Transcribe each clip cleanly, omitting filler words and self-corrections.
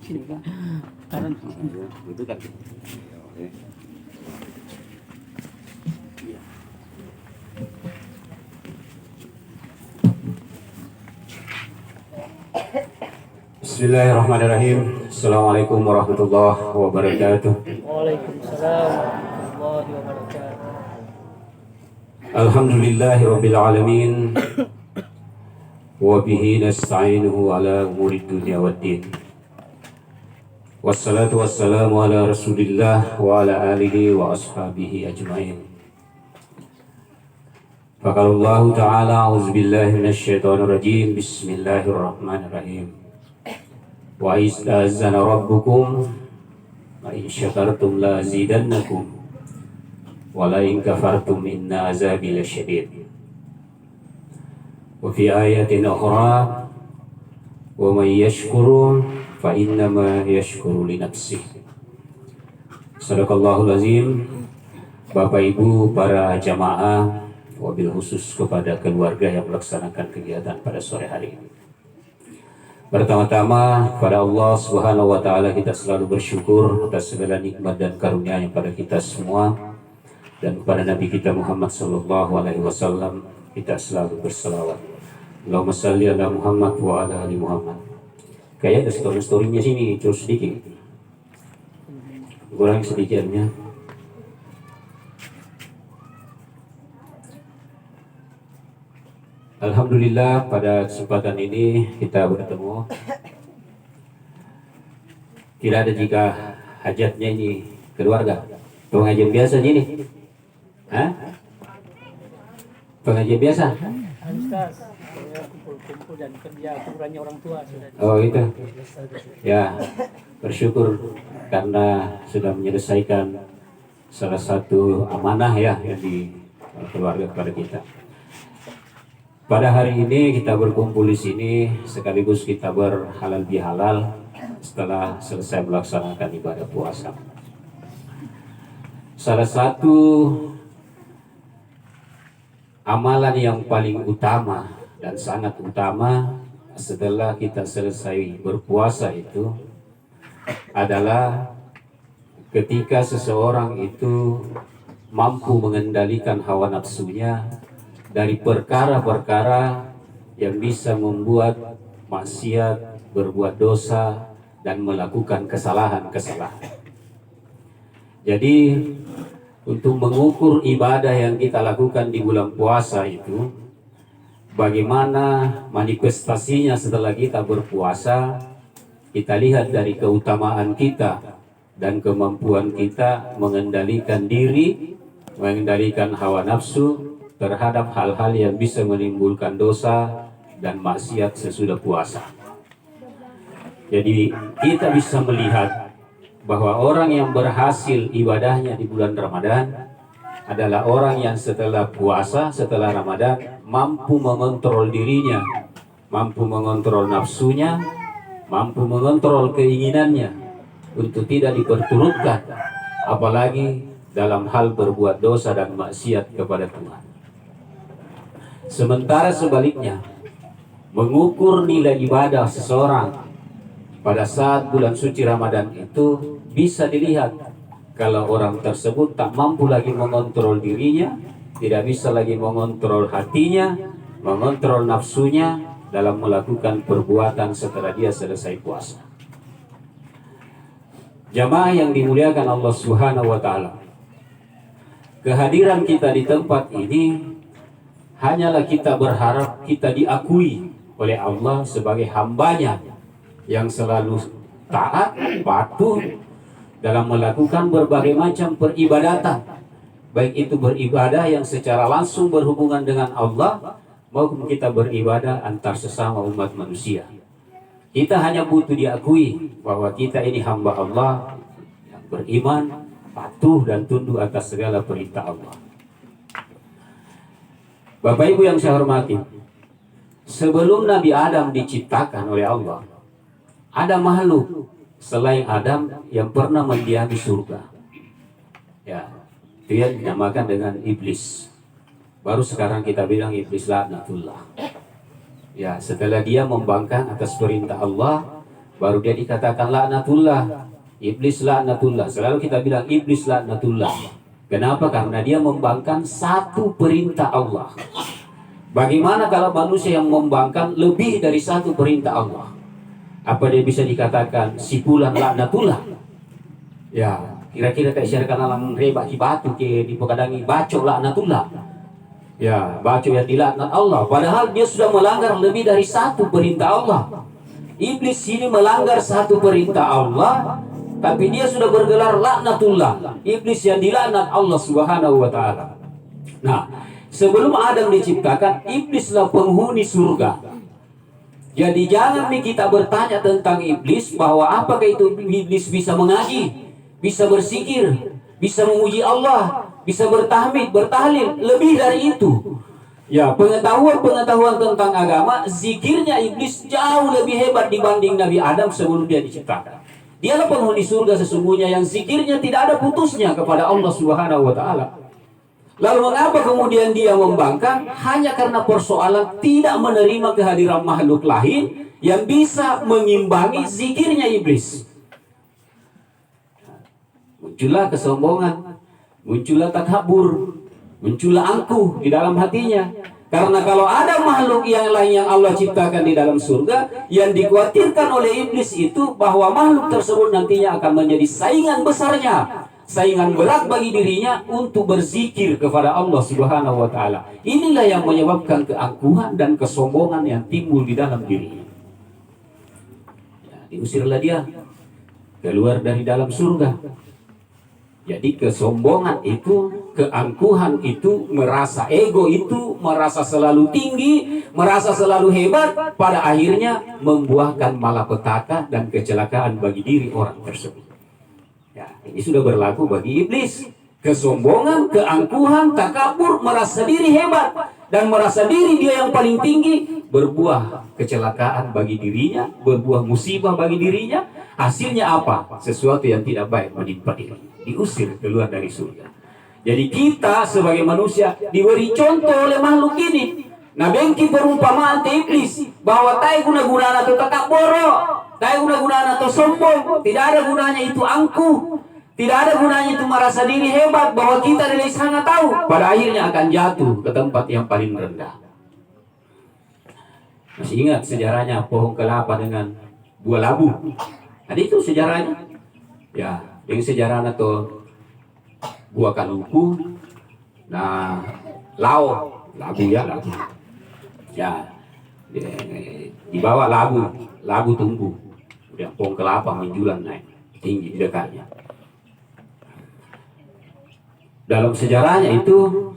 Sini Kak. Kanan. Itu kan. Oke. Bismillahirrahmanirrahim. Assalamualaikum warahmatullahi wabarakatuh. Waalaikumsalam warahmatullahi wabarakatuh. Alhamdulillahi rabbil alamin. Wa bihi nasta'inuhu ala umuri dunya waddin. Wassalatu wassalamu ala Rasulillah wa ala alihi wa ashabihi ajmain. Faqalallahu ta'ala a'udzubillahi minasyaitonir rajim. Bismillahirrahmanirrahim. Wa ista'azana rabbukum wa in syakartum la azidannakum wa la in kafartum inna azabi lasyadid. Wa fi ayatin ukhra wa may yashkuru fa innama yashkuru li nafsihi. Sadaqallahul azim. Bapak Ibu para jamaah, wabil khusus kepada keluarga yang melaksanakan kegiatan pada sore hari ini. Pertama-tama pada Allah Subhanahu wa taala kita selalu bersyukur atas segala nikmat dan karunia yang pada kita semua, dan kepada Nabi kita Muhammad sallallahu alaihi wasallam kita selalu berselawat. Allahumma shalli ala Muhammad wa ala ali Muhammad. Kayak ada story-storynya sini, terus sedikit. Kurang sedikitnya. Alhamdulillah pada kesempatan ini kita bertemu. Tidak ada jika hajatnya ini keluarga. Pengajian biasa ini. Hah? Pengajian biasa? Ustaz, saya kumpul-kumpul dan kerja ukurannya orang tua sudah. Oh itu. Ya, bersyukur karena sudah menyelesaikan salah satu amanah ya yang di keluarga kepada kita. Pada hari ini kita berkumpul di sini sekaligus kita berhalal bihalal setelah selesai melaksanakan ibadah puasa. Salah satu amalan yang paling utama dan sangat utama setelah kita selesai berpuasa itu adalah ketika seseorang itu mampu mengendalikan hawa nafsunya dari perkara-perkara yang bisa membuat maksiat, berbuat dosa, dan melakukan kesalahan-kesalahan. Jadi, untuk mengukur ibadah yang kita lakukan di bulan puasa itu, bagaimana manifestasinya setelah kita berpuasa, kita lihat dari keutamaan kita dan kemampuan kita mengendalikan diri, mengendalikan hawa nafsu, terhadap hal-hal yang bisa menimbulkan dosa dan maksiat sesudah puasa. Jadi kita bisa melihat bahwa orang yang berhasil ibadahnya di bulan Ramadan adalah orang yang setelah puasa, setelah Ramadan mampu mengontrol dirinya, mampu mengontrol nafsunya, mampu mengontrol keinginannya untuk tidak diperturutkan, apalagi dalam hal berbuat dosa dan maksiat kepada Tuhan. Sementara sebaliknya, mengukur nilai ibadah seseorang pada saat bulan suci Ramadan itu bisa dilihat kalau orang tersebut tak mampu lagi mengontrol dirinya, tidak bisa lagi mengontrol hatinya, mengontrol nafsunya dalam melakukan perbuatan setelah dia selesai puasa. Jamaah yang dimuliakan Allah Subhanahu wa taala, kehadiran kita di tempat ini hanyalah kita berharap kita diakui oleh Allah sebagai hambanya yang selalu taat, patuh dalam melakukan berbagai macam peribadatan. Baik itu beribadah yang secara langsung berhubungan dengan Allah, maupun kita beribadah antar sesama umat manusia. Kita hanya butuh diakui bahwa kita ini hamba Allah yang beriman, patuh dan tunduk atas segala perintah Allah. Bapak Ibu yang saya hormati, sebelum Nabi Adam diciptakan oleh Allah, ada makhluk selain Adam yang pernah mendiami surga. Ya, itu yang dinamakan dengan iblis. Baru sekarang kita bilang iblis laknatullah. Ya, setelah dia membangkang atas perintah Allah, baru dia dikatakan laknatullah. Iblis laknatullah. Selalu kita bilang iblis laknatullah. Kenapa? Karena dia membangkang satu perintah Allah. Bagaimana kalau manusia yang membangkang lebih dari satu perintah Allah? Apa dia bisa dikatakan si fulan laknatullah? Ya, kira-kira kayak syarikat alam rebak ki batu ke di pekadangi bacok laknatullah. Ya, bacok yang dilaknat Allah. Padahal dia sudah melanggar lebih dari satu perintah Allah. Iblis ini melanggar satu perintah Allah, tapi dia sudah bergelar laknatullah. Iblis yang dilaknat Allah Subhanahu wa taala. Nah, sebelum Adam diciptakan, iblislah penghuni surga. Jadi jangan nih kita bertanya tentang iblis bahwa apakah itu iblis bisa mengaji, bisa berzikir, bisa memuji Allah, bisa bertahmid, bertahlil, lebih dari itu. Ya, pengetahuan tentang agama, zikirnya iblis jauh lebih hebat dibanding Nabi Adam sebelum dia diciptakan. Dialah penghuni surga sesungguhnya yang zikirnya tidak ada putusnya kepada Allah Subhanahu wa taala. Lalu mengapa kemudian dia membangkang? Hanya karena persoalan tidak menerima kehadiran makhluk lain yang bisa mengimbangi zikirnya iblis. Muncullah kesombongan, muncullah takabur, muncullah angkuh di dalam hatinya. Karena kalau ada makhluk yang lain yang Allah ciptakan di dalam surga, yang dikhawatirkan oleh iblis itu bahwa makhluk tersebut nantinya akan menjadi saingan besarnya, saingan berat bagi dirinya untuk berzikir kepada Allah Subhanahu wa taala. Inilah yang menyebabkan keangkuhan dan kesombongan yang timbul di dalam dirinya. Ya, diusirlah dia keluar dari dalam surga. Jadi kesombongan itu, keangkuhan itu, merasa ego itu, merasa selalu tinggi, merasa selalu hebat, pada akhirnya membuahkan malapetaka dan kecelakaan bagi diri orang tersebut. Ya, ini sudah berlaku bagi iblis. Kesombongan, keangkuhan, takabur, merasa diri hebat dan merasa diri dia yang paling tinggi, berbuah kecelakaan bagi dirinya, berbuah musibah bagi dirinya. Hasilnya apa? Sesuatu yang tidak baik menimpa dirinya, diusir keluar dari surga. Jadi kita sebagai manusia diberi contoh oleh makhluk ini. Nah, bengki perumpamaan te iblis bahwa tai guna-gunaan atau takabur, tai guna-gunaan atau sombong, tidak ada gunanya itu angkuh, tidak ada gunanya itu merasa diri hebat bahwa kita dari sana tahu. Pada akhirnya akan jatuh ke tempat yang paling rendah. Masih ingat sejarahnya pohon kelapa dengan buah labu? Ada itu sejarahnya. Ya, yang sejarahnya tuh buah kaluku, nah labu ya labu. Ya, dibawa labu tumbuh, udah pohon kelapa menjulang naik tinggi di dekatnya. Dalam sejarahnya itu,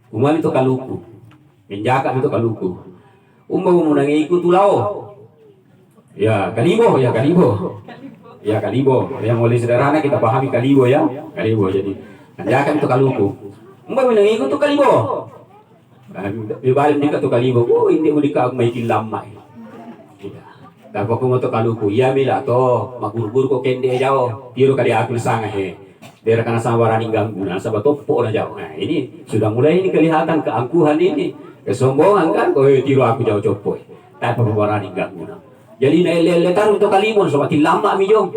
umal itu kaluku, menjaga itu kaluku. Umum menangi ikut tulau. Ya kalibo. Ya kalibo. Yang oleh sederhana kita pahami kalibo ya. Kalibo jadi menjaga itu kaluku. Umum menangi ikut tu kalibo. Ibarat dekat tu kalibo. Oh ini mau dikau maikin lama. Tak kau mau tu kaluku. Ya bila to magur-gur ko kende jauh. Tiro kali aku sangat he. Dia karena sama warani ganggu, nah sahabat topo lah jauh. Nah ini sudah mulai ini kelihatan keangkuhan ini, kesombongan kan. Kau tiru aku jauh copoy, tapi warani ganggu. Jadi letar untuk kalimun, sobat lama mijong.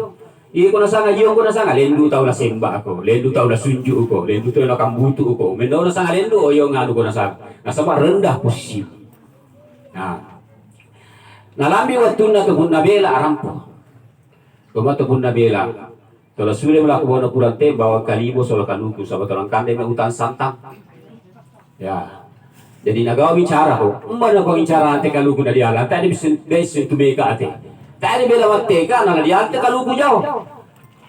Iya kau nasanga jiong kau nasanga lendu tahu lah sembah aku, lendu tahu lah sunjuk aku, lendu tahu lah kambutu aku. Mendau nasanga lendu, oyong ngadu kau nasanga. Nah sahabat rendah posisi. Nah lambi waktu na kebun nabela arampo, kau kebun nabela. Kalau sudah melakukan ukuran tem bawa kalibo soal kanuku sahabat orang kandai hutan santang. Ya, jadi nagawa bicara kok. Mana kau bicara nanti kaluku dari alam. Tadi bisa tu mereka ate. Tadi bela mateka nana di ante kaluku jauh.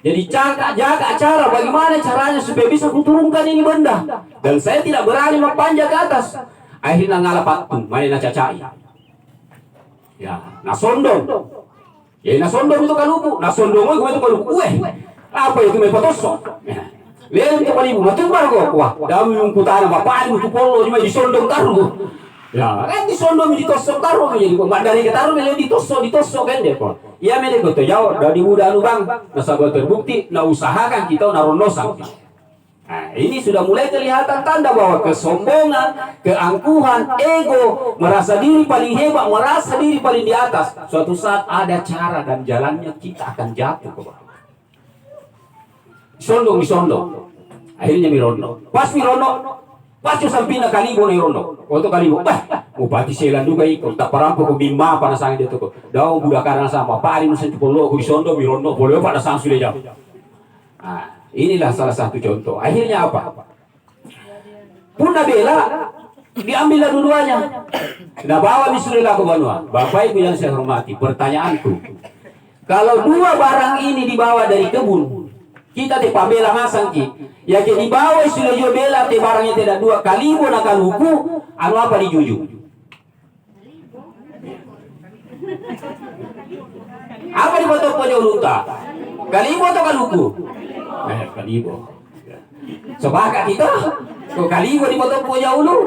Jadi jaga cara bagaimana caranya supaya bisa kuturunkan ini benda. Dan saya tidak berani mempanjat ke atas. Akhirnya ngalah patung, main cacai. Ya, nasondong. Ya nasondong itu kaluku. Nasondong itu kaluku. Apa itu may patosok? Lihat itu kalibu, matubar ko. Wah, dami yung putana, mapaan itu polo, cuma disondong taruh. Ya, kan disondong ditosok taruh menjadi ko. Dari ketaruh mele ditosok kan deh ko. Iya mele ko to jauh dari muda anu bang, nasabat terbukti, na usahakan kita naronosan. Nah, ini sudah mulai kelihatan tanda bahwa kesombongan, keangkuhan, ego, merasa diri paling hebat, merasa diri paling di atas. Suatu saat ada cara dan jalannya kita akan jatuh ke bawah. Disondong. Akhirnya mirondo. Pas sampina kalibo na irondo. Waktu kalibo, bupati selan juga ikut. Tak parampo ko bimma pada sang dia tuh. Daw budakaran sama paling sen polo ko disondo mirondo polo pada sang sudah jam. Nah, inilah salah satu contoh. Akhirnya apa? Puna bela diambillah dua-duanya. Nah, bawa misulilah ke Banua. Bapak Ibu yang saya hormati, pertanyaanku, kalau dua barang ini dibawa dari kebun, kita te pabela masang ki, ya ke dibawa sudah jo bela te barangnya tidak dua kalibo na kaluku, anu apa dijuju? Apa dipotok po ulunta? Kalibo atau kaluku? Kalibo. Sepakat kita, kok kalibo dipotok po ulu?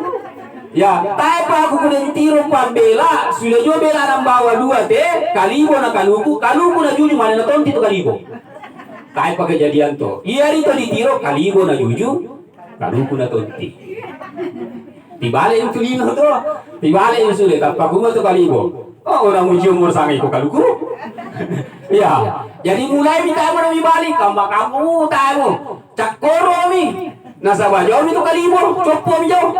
Ya, tapi aku kuda tiro pambela, sudah jo bela nang bawa dua te, kalibo na kaluku na juju mana na tonti to kalibo. Tapi pa kejadian to, iya dito ditiro kalibo na juju, kaluku na tonti. Tibale yung tulino to, tibale yung sulit, at paguma to kalibo. Oh, orang muji umur sangai ko kaluku. Ya, jadi mulai minta mo na ibalik, kamu tayo, cakoro mi, nasa bajaw mi to kalibo, chopo mi jaw.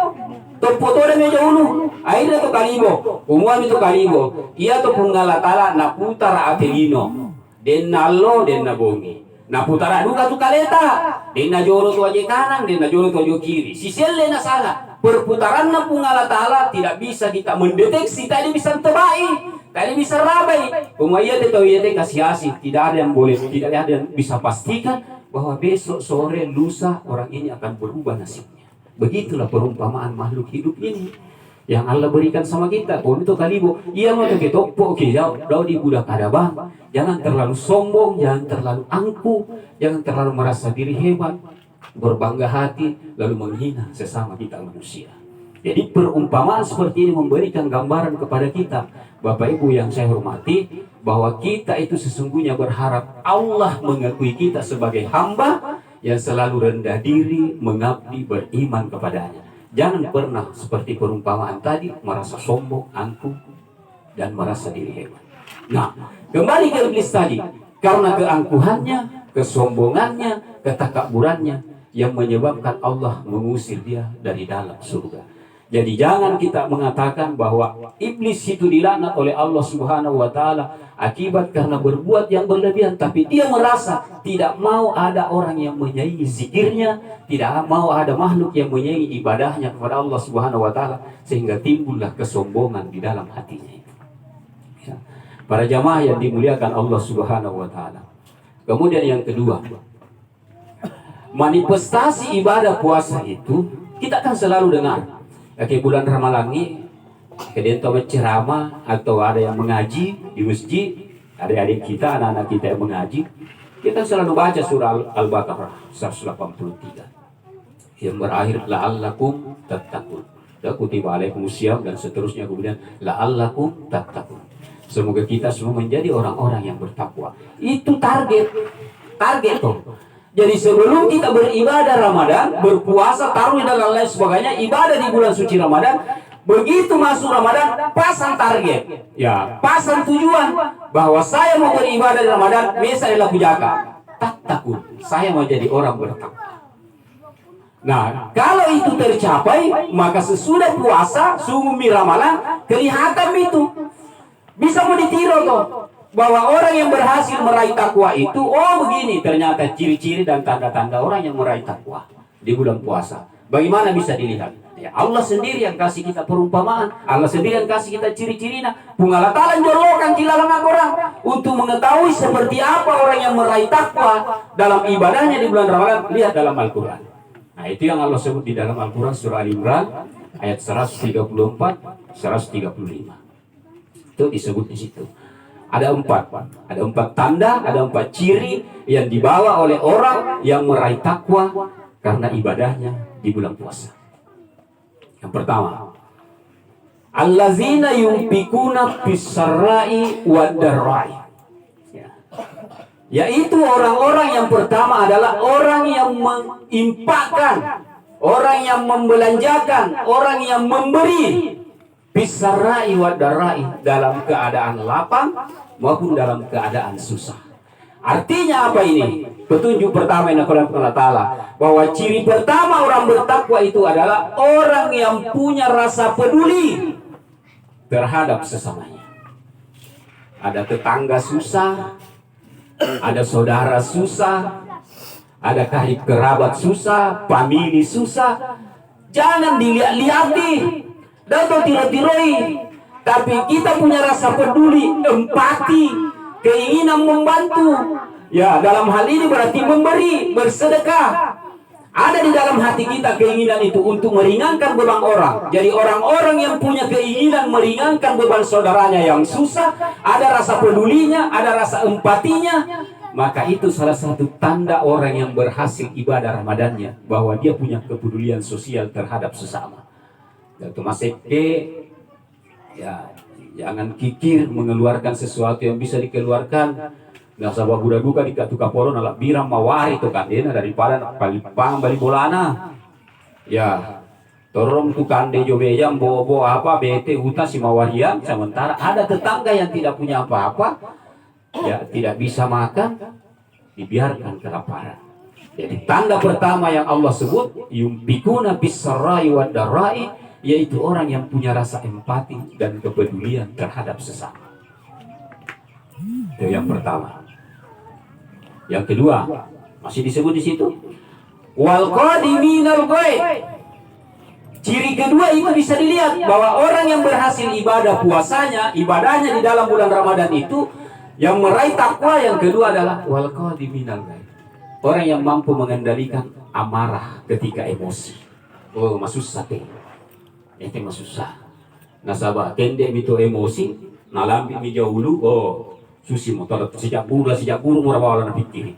Topo to na medyo ulo. Akhirnya to kalibo. Umuwi to kalibo. Iya to pungalatala na putara atelino. Den nalo den nabongi. Na putara duga to kaleta. Den na joro to aje kanan, den na joro to aje kiri. Siselle na sana. Perputaran na pungalatala tidak bisa kita mendeteksi, tidak bisa tebai, tidak bisa rabai. Umuwi to iya te kasih tidak ada yang boleh, tidak ada yang bisa pastikan bahwa besok sore lusa orang ini akan berubah nasibnya. Begitulah perumpamaan makhluk hidup ini yang Allah berikan sama kita. Oh itu kalibo, iya mau ke topo, oke, jauh di budak ada bang. Jangan terlalu sombong, jangan terlalu angkuh, jangan terlalu merasa diri hebat, berbangga hati, lalu menghina sesama kita manusia. Jadi perumpamaan seperti ini memberikan gambaran kepada kita, Bapak Ibu yang saya hormati, bahwa kita itu sesungguhnya berharap Allah mengakui kita sebagai hamba yang selalu rendah diri, mengabdi, beriman kepadanya. Jangan pernah seperti perumpamaan tadi, merasa sombong, angkuh, dan merasa diri hebat. Nah, kembali ke iblis tadi. Karena keangkuhannya, kesombongannya, ketakaburannya, yang menyebabkan Allah mengusir dia dari dalam surga. Jadi jangan kita mengatakan bahwa iblis itu dilaknat oleh Allah Subhanahu wa taala akibat karena berbuat yang berlebihan, tapi dia merasa tidak mau ada orang yang menyaingi zikirnya, tidak mau ada makhluk yang menyaingi ibadahnya kepada Allah Subhanahu wa taala, sehingga timbullah kesombongan di dalam hatinya. Ya. Para jamaah yang dimuliakan Allah Subhanahu wa taala. Kemudian yang kedua, manifestasi ibadah puasa itu kita kan selalu dengar. Kayak bulan Ramadan ini, kedentok berceramah atau ada yang mengaji di masjid, adik-adik kita, anak-anak kita yang mengaji, kita selalu baca surah Al-Baqarah 183 yang berakhir la'allakum tattaqun. Dan kutiba alaikumusiyam dan seterusnya, kemudian la'allakum tattaqun. Semoga kita semua menjadi orang-orang yang bertakwa. Itu target tuh. Jadi sebelum kita beribadah Ramadan, berpuasa, taruh dan lain sebagainya, ibadah di bulan suci Ramadan, begitu masuk Ramadan, pasang target, ya, pasang tujuan bahwa saya mau beribadah di Ramadan, misalnya pujaka, tak takut, saya mau jadi orang bertakwa. Nah, kalau itu tercapai, maka sesudah puasa, sumumi Ramadan, kelihatan itu, bisa mau ditiru tuh. Bahwa orang yang berhasil meraih takwa itu, oh begini ternyata ciri-ciri dan tanda-tanda orang yang meraih takwa di bulan puasa. Bagaimana bisa dilihat? Ya, Allah sendiri yang kasih kita perumpamaan, Allah sendiri yang kasih kita ciri-cirinya. Pungalatalan jolokan cilalang orang untuk mengetahui seperti apa orang yang meraih takwa dalam ibadahnya di bulan Ramadan. Lihat dalam Al-Quran. Nah itu yang Allah sebut di dalam Al-Quran surah Al-Imran ayat 134, 135. Itu disebut di situ. Ada empat tanda, ada 4 ciri yang dibawa oleh orang yang meraih takwa karena ibadahnya di bulan puasa. Yang pertama, allazina yunfikuna fis-sarra'i wad-dharra'i. Ya. Yaitu orang-orang yang pertama adalah orang yang menginfakkan, orang yang membelanjakan, orang yang memberi bisarai wa darai, dalam keadaan lapang maupun dalam keadaan susah. Artinya apa ini? Petunjuk pertama yang Allah Ta'ala, bahwa ciri pertama orang bertakwa itu adalah orang yang punya rasa peduli terhadap sesamanya. Ada tetangga susah, ada saudara susah, ada karib kerabat susah, famili susah, jangan dilihat-lihati dan tiru-tiroi, tapi kita punya rasa peduli, empati, keinginan membantu. Ya, dalam hal ini berarti memberi, bersedekah. Ada di dalam hati kita keinginan itu untuk meringankan beban orang. Jadi orang-orang yang punya keinginan meringankan beban saudaranya yang susah, ada rasa pedulinya, ada rasa empatinya, maka itu salah satu tanda orang yang berhasil ibadah Ramadannya, bahwa dia punya kepedulian sosial terhadap sesama. Dan Mas Eke, ya jangan kikir mengeluarkan sesuatu yang bisa dikeluarkan. Nggak sabah budak duka di katu kapolon ala birang mawari itu kan dia daripada palipang bali bolana. Ya, torong tu kande jo bejam bobo apa bete hutan si mawarian, sementara ada tetangga yang tidak punya apa-apa, ya tidak bisa makan, dibiarkan kelaparan. Jadi tanda pertama yang Allah sebut yumpikuna bissarai wa darai, yaitu orang yang punya rasa empati dan kepedulian terhadap sesama. Itu yang pertama. Yang kedua, masih disebut di situ, wal qadiminal ghaib. Ciri kedua itu bisa dilihat bahwa orang yang berhasil ibadah puasanya, ibadahnya di dalam bulan Ramadan itu, yang meraih takwa yang kedua adalah wal qadiminal ghaib. Orang yang mampu mengendalikan amarah ketika emosi. Oh, masusah teh. Itu masusah. Nasabah tende itu emosi, nalambi mi jauh oh susi motor sejak buru murah bawah pikir.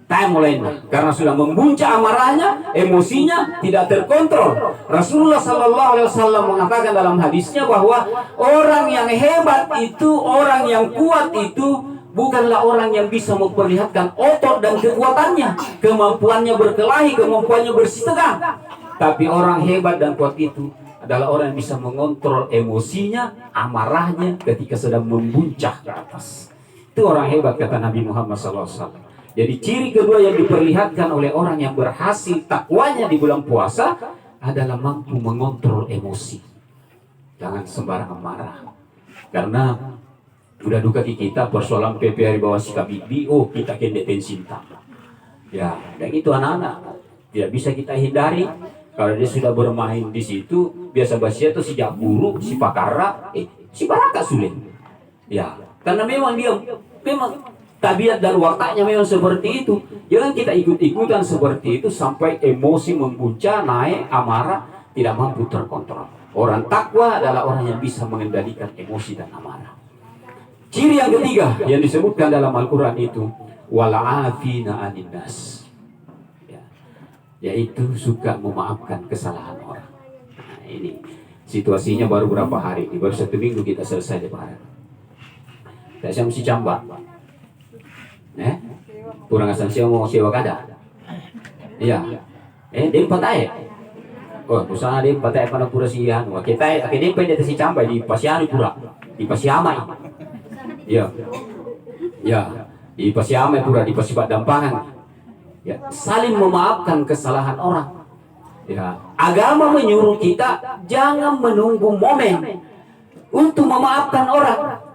Tak mulai karena sudah membuncah amarahnya, emosinya tidak terkontrol. Rasulullah Sallallahu Alaihi Wasallam mengatakan dalam hadisnya bahwa orang yang hebat itu, orang yang kuat itu bukanlah orang yang bisa memperlihatkan otot dan kekuatannya, kemampuannya berkelahi, kemampuannya bersih tegang. Tapi orang hebat dan kuat itu adalah orang yang bisa mengontrol emosinya, amarahnya ketika sedang membuncah ke atas. Itu orang hebat, kata Nabi Muhammad SAW. Jadi ciri kedua yang diperlihatkan oleh orang yang berhasil takwanya di bulan puasa adalah mampu mengontrol emosi. Jangan sembarangan marah. Karena udah duka kita persoalan PP hari bawah sikap bibi, oh kita kena cinta. Ya, dan itu anak-anak tidak bisa kita hindari. Kalau dia sudah bermain di situ, biasa basia itu si jaburu, si pakara, si baraka sulit. Ya, karena memang dia memang tabiat dan wataknya memang seperti itu. Jangan kita ikut-ikutan seperti itu sampai emosi membuncah, naik, amarah, tidak mampu terkontrol. Orang takwa adalah orang yang bisa mengendalikan emosi dan amarah. Ciri yang ketiga yang disebutkan dalam Al-Quran itu wala'afina anin nas, yaitu suka memaafkan kesalahan orang. Nah, ini situasinya baru berapa hari ini, baru 1 minggu kita selesai lebaran. Tak siapa mesti cambak, kurang asal siapa mau sewa kada, iya, dia patai, oh usaha dia patai pada pura sian, wah kita, dia pendek si cambak di pasianu pura, di pasiamai, iya, di pasiamai pura, di pasipat dampangan, ya saling memaafkan kesalahan orang. Ya, agama menyuruh kita jangan menunggu momen untuk memaafkan orang.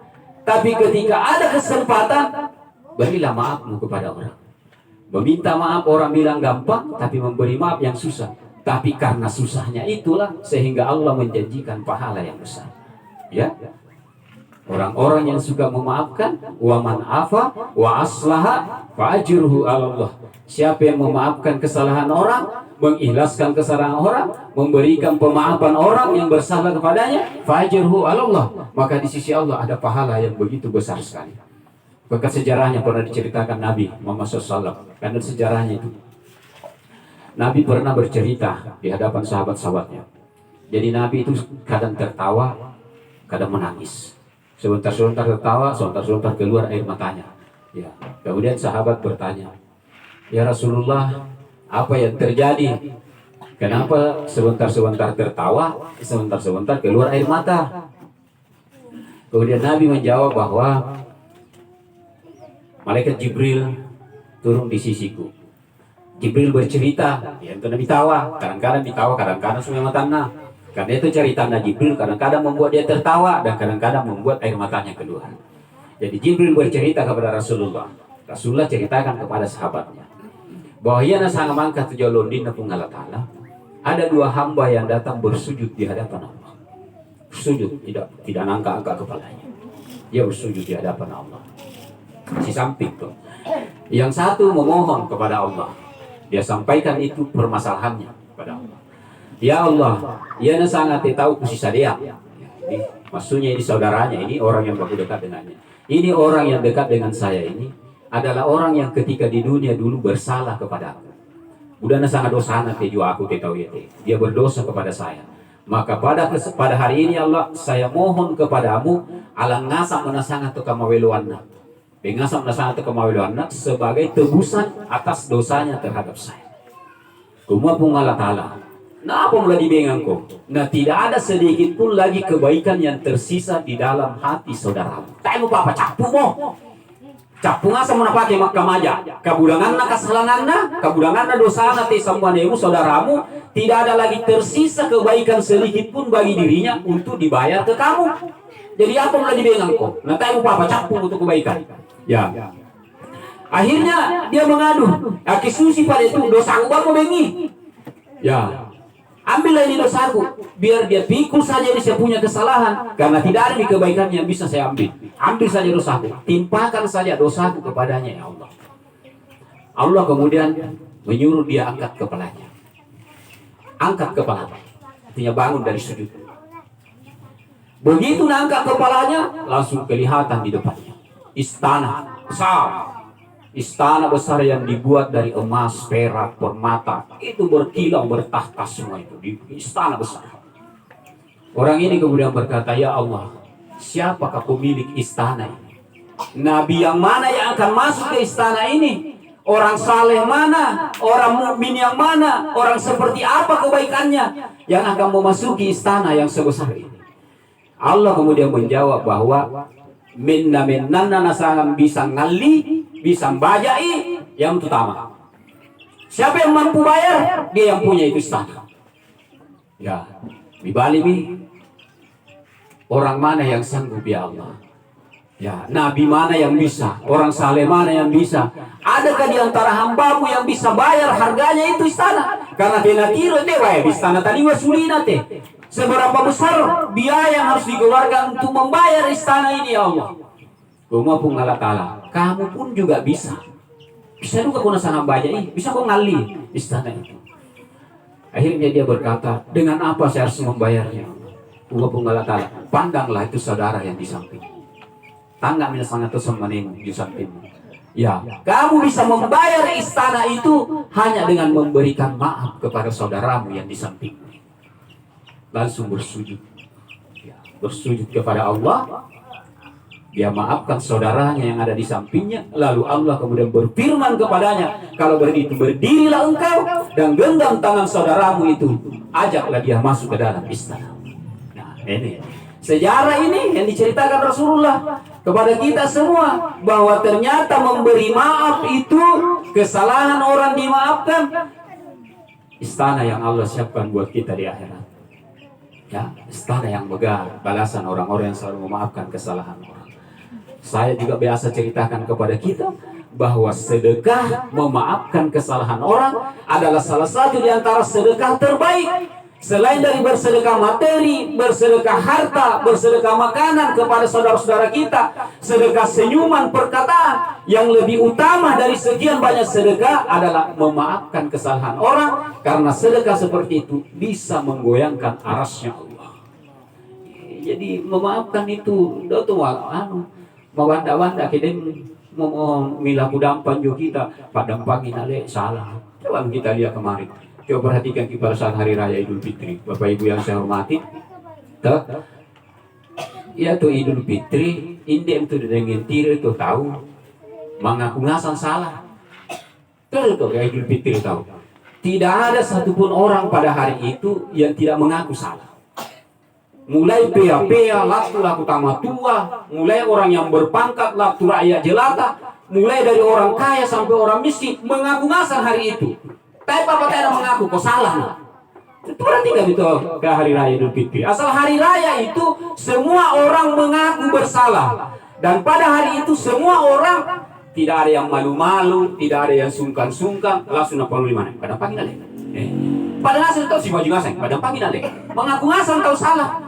Tapi ketika ada kesempatan, berilah maafmu kepada orang. Meminta maaf orang bilang gampang, tapi memberi maaf yang susah. Tapi karena susahnya itulah sehingga Allah menjanjikan pahala yang besar. Ya, orang-orang yang suka memaafkan, wa man afa wa aslaha fa ajruhu 'ala Allah. Siapa yang memaafkan kesalahan orang, mengikhlaskan kesalahan orang, memberikan pemaafan orang yang bersalah kepadanya, fajruhu 'ala Allah, maka di sisi Allah ada pahala yang begitu besar sekali. Maka sejarahnya pernah diceritakan Nabi Muhammad SAW. Karena sejarahnya itu Nabi pernah bercerita di hadapan sahabat-sahabatnya. Jadi Nabi itu kadang tertawa, kadang menangis. Sebentar-sebentar tertawa, sebentar-sebentar keluar air matanya. Ya, kemudian sahabat bertanya, ya Rasulullah, apa yang terjadi? Kenapa sebentar-sebentar tertawa, sebentar-sebentar keluar air mata? Kemudian Nabi menjawab bahwa malaikat Jibril turun di sisiku. Jibril bercerita, ya itu Nabi tawa, kadang-kadang ditawa, kadang-kadang semua matanya. Karena itu ceritanya Jibril kadang-kadang membuat dia tertawa dan kadang-kadang membuat air matanya keluar. Jadi Jibril bercerita kepada Rasulullah. Rasulullah ceritakan kepada sahabatnya bahwa ia nasang mangkat tujolondin pun Allah Ta'ala. Ada dua hamba yang datang bersujud di hadapan Allah. Sujud, tidak angkat-angkat kepalanya. Dia bersujud di hadapan Allah. Si samping tuh. Yang satu memohon kepada Allah. Dia sampaikan itu permasalahannya kepada Allah. Ya Allah, ia sangat tahu kusisa dia. Maksudnya ini saudaranya, ini orang yang baru dekat dengannya. Ini orang yang dekat dengan saya ini adalah orang yang ketika di dunia dulu bersalah kepada aku. Udah sangat dosa nanti juga aku tahu ya. Dia berdosa kepada saya. Maka pada hari ini Allah, saya mohon kepadamu alang ngasam menasangat tu kamaweluanna. Bengasam menasangat tu kamaweluanna sebagai tebusan atas dosanya terhadap saya. Kuma pun Allah Ta'ala. Nah apa mulai dibengangku? Nah tidak ada sedikit pun lagi kebaikan yang tersisa di dalam hati saudaramu. Tak lupa apa capu mo. Capu ngasa mana pakai makamaja. Kabudanganna kesalahanna, kabudanganna dosa nanti semua nemu saudaramu. Tidak ada lagi tersisa kebaikan sedikit pun bagi dirinya untuk dibayar ke kamu. Jadi apa mulai dibengangku? Nah tak lupa apa capu untuk kebaikan. Ya. Akhirnya dia mengadu. Aki susi pada itu dosa aku baru bengi. Ya. Ambillah ini dosaku, biar dia pikul saja ini saya punya kesalahan, karena tidak ada kebaikan yang bisa saya ambil. Ambil saja dosaku, timpakan saja dosaku kepadanya ya Allah. Allah kemudian menyuruh dia angkat kepalanya. Angkat kepala, artinya bangun dari sujud. Begitu angkat kepalanya, langsung kelihatan di depannya istana besar. Istana besar yang dibuat dari emas, perak, permata. Itu berkilau, bertahta semua itu. Di istana besar. Orang ini kemudian berkata, ya Allah, siapakah pemilik istana ini? Nabi yang mana yang akan masuk ke istana ini? Orang saleh mana? Orang mukmin yang mana? Orang seperti apa kebaikannya yang akan memasuki istana yang sebesar ini? Allah kemudian menjawab bahwa minna nasangan bisa ngali, bisa bajai yang utama. Siapa yang mampu bayar, dia yang punya itu istana. Ya, di Bali ini orang mana yang sanggup ya Allah? Ya, nabi mana yang bisa? Orang saleh mana yang bisa? Adakah di antara hambamu yang bisa bayar harganya itu istana? Karena dia kira teh bayar istana tadi wasulina teh. Seberapa besar biaya yang harus dikeluarkan untuk membayar istana ini ya Allah? Rumah pun Allah Ta'ala, kamu pun juga bisa. Bisa juga kau nasang baca ini, bisa kau ngali istana itu. Akhirnya dia berkata, dengan apa saya harus membayarnya? Rumah pun Allah Ta'ala, pandanglah itu saudara yang di samping. Tanggap sangat itu semenemu di sampingmu. Ya, kamu bisa membayar istana itu hanya dengan memberikan maaf kepada saudaramu yang di sampingmu. Langsung bersujud. Ya, bersujud kepada Allah. Dia maafkan saudaranya yang ada di sampingnya. Lalu Allah kemudian berfirman kepadanya, kalau begitu berdirilah engkau dan genggam tangan saudaramu itu, ajaklah dia masuk ke dalam istana. Nah ini sejarah ini yang diceritakan Rasulullah kepada kita semua, bahwa ternyata memberi maaf itu, kesalahan orang dimaafkan, istana yang Allah siapkan buat kita di akhirat. Ya, istana yang megah, balasan orang-orang yang selalu memaafkan kesalahan orang. Saya juga biasa ceritakan kepada kita bahwa sedekah memaafkan kesalahan orang adalah salah satu di antara sedekah terbaik. Selain dari bersedekah materi, bersedekah harta, bersedekah makanan kepada saudara-saudara kita, sedekah senyuman, perkataan, yang lebih utama dari sekian banyak sedekah adalah memaafkan kesalahan orang, karena sedekah seperti itu bisa menggoyangkan arasnya Allah. Jadi memaafkan itu, mawanda-wanda kiden mau milaku dampan juga kita padam pagi nale salah. Coba kita lihat kemarin. Coba perhatikan kita pada saat hari raya Idul Fitri. Bapak Ibu yang saya hormati. Ya tuh Idul Fitri, indem tuh dengan tiri tuh tahu mengaku-ngasan salah. Tuh ya Idul Fitri tahu. Tidak ada satupun orang pada hari itu yang tidak mengaku salah. Mulai pea-pea, laku tamat tua, mulai orang yang berpangkat, laku rakyat jelata, mulai dari orang kaya sampai orang miskin, mengaku-ngasan hari itu. Tapi apa tidak mengaku, kok salah. Itu berarti gak gitu ke hari raya Idul Fitri. Asal hari raya itu semua orang mengaku bersalah. Dan pada hari itu semua orang tidak ada yang malu-malu, tidak ada yang sungkan-sungkan, langsung napaluli mana? Pada pagi nale. Pada ngasih tahu si baju ngasih, pada pagi nale. Mengaku-ngasan tahu salah.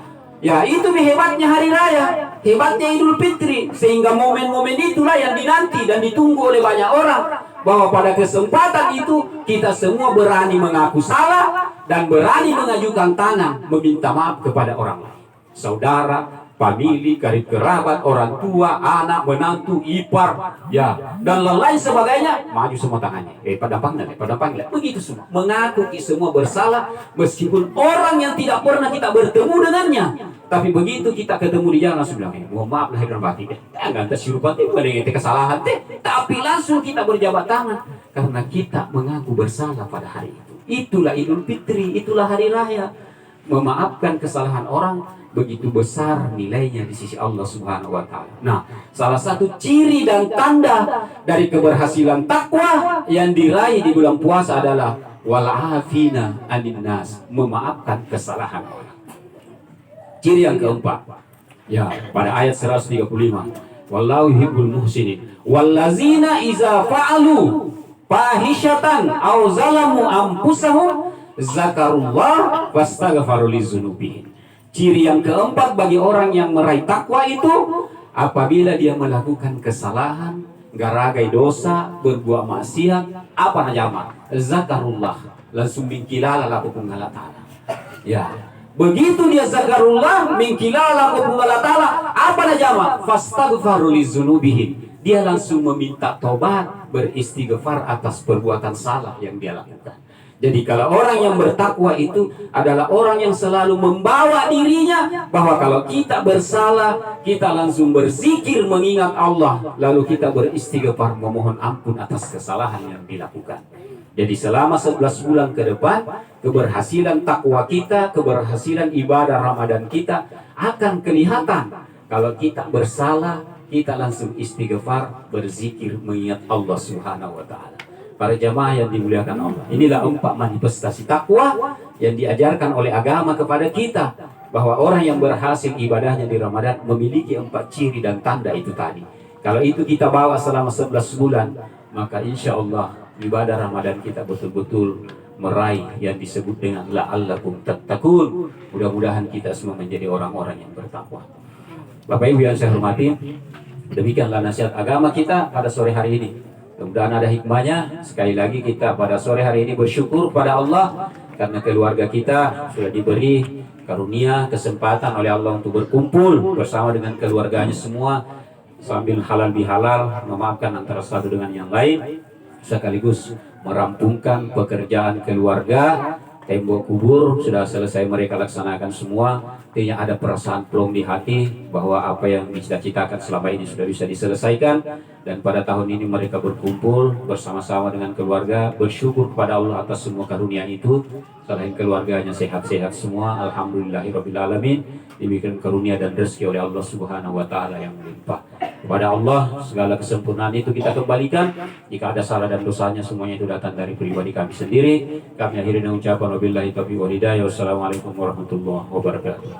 Ya itu hebatnya hari raya, hebatnya Idul Fitri. Sehingga momen-momen itulah yang dinanti dan ditunggu oleh banyak orang. Bahwa pada kesempatan itu kita semua berani mengaku salah dan berani mengajukan tangan meminta maaf kepada orang lain. Saudara, famili, karib kerabat, orang tua, anak, menantu, ipar, ya, dan lain sebagainya, maju semua tangannya. Pada panggil. Begitu semua. Mengaku semua bersalah meskipun orang yang tidak pernah kita bertemu dengannya. Tapi begitu kita ketemu di jalan langsung bilang, mohon maaf lahir dan batin. Jangan tersirupan bukan dengan kesalahan tapi langsung kita berjabat tangan karena kita mengaku bersalah pada hari itu. Itulah Idul Fitri, itulah hari raya. Memaafkan kesalahan orang begitu besar nilainya di sisi Allah Subhanahu wa taala. Nah, salah satu ciri dan tanda dari keberhasilan takwa yang diraih di bulan puasa adalah wal afina 'anil nas, memaafkan kesalahan orang. Ciri yang keempat, ya, pada ayat 135, wallahu yuhibbul muhsinin wallazina iza fa'alu fahishatan aw zalamu anfusahum zakarullah fastaghfaru lidzunubihim. Ciri yang keempat bagi orang yang meraih takwa itu apabila dia melakukan kesalahan, garagai dosa, berbuat maksiat, apa namanya? Zakarullah, langsung mengkilala laku Allah Ta'ala. Ya, begitu dia zakarullah, mengkilala laku Allah Ta'ala, apa namanya? Fastaghfaru lidzunubihim. Dia langsung meminta tobat, beristighfar atas perbuatan salah yang dia lakukan. Jadi kalau orang yang bertakwa itu adalah orang yang selalu membawa dirinya bahwa kalau kita bersalah, kita langsung berzikir mengingat Allah, lalu kita beristighfar memohon ampun atas kesalahan yang dilakukan. Jadi selama 11 bulan ke depan, keberhasilan takwa kita, keberhasilan ibadah Ramadan kita akan kelihatan. Kalau kita bersalah, kita langsung istighfar, berzikir mengingat Allah Subhanahu wa taala. Para jamaah yang dimuliakan Allah, inilah 4 manifestasi takwa yang diajarkan oleh agama kepada kita, bahwa orang yang berhasil ibadahnya di Ramadan memiliki 4 ciri dan tanda itu tadi. Kalau itu kita bawa selama 11 bulan, maka insya Allah ibadah Ramadan kita betul-betul meraih yang disebut dengan la'allakum tattaqun. Mudah-mudahan kita semua menjadi orang-orang yang bertakwa. Bapak Ibu yang saya hormati, demikianlah nasihat agama kita pada sore hari ini. Mudah-mudahan ada hikmahnya. Sekali lagi kita pada sore hari ini bersyukur pada Allah karena keluarga kita sudah diberi karunia, kesempatan oleh Allah untuk berkumpul bersama dengan keluarganya semua sambil halal bihalal, memaafkan antara satu dengan yang lain, sekaligus merampungkan pekerjaan keluarga. Tembok kubur sudah selesai mereka laksanakan semua. Artinya ada perasaan plong di hati bahwa apa yang dicita-citakan selama ini sudah bisa diselesaikan. Dan pada tahun ini mereka berkumpul bersama-sama dengan keluarga, bersyukur kepada Allah atas semua karunia itu. Selain keluarganya sehat-sehat semua, alhamdulillahirrabbilalamin. Diberikan karunia dan rezeki oleh Allah Subhanahu wa taala yang melimpah. Kepada Allah segala kesempurnaan itu kita kembalikan. Jika ada salah dan dosanya, semuanya itu datang dari pribadi kami sendiri. Kami akhiri dengan ucapan wabillahi taufiq wal hidayah. Wassalamualaikum warahmatullahi wabarakatuh.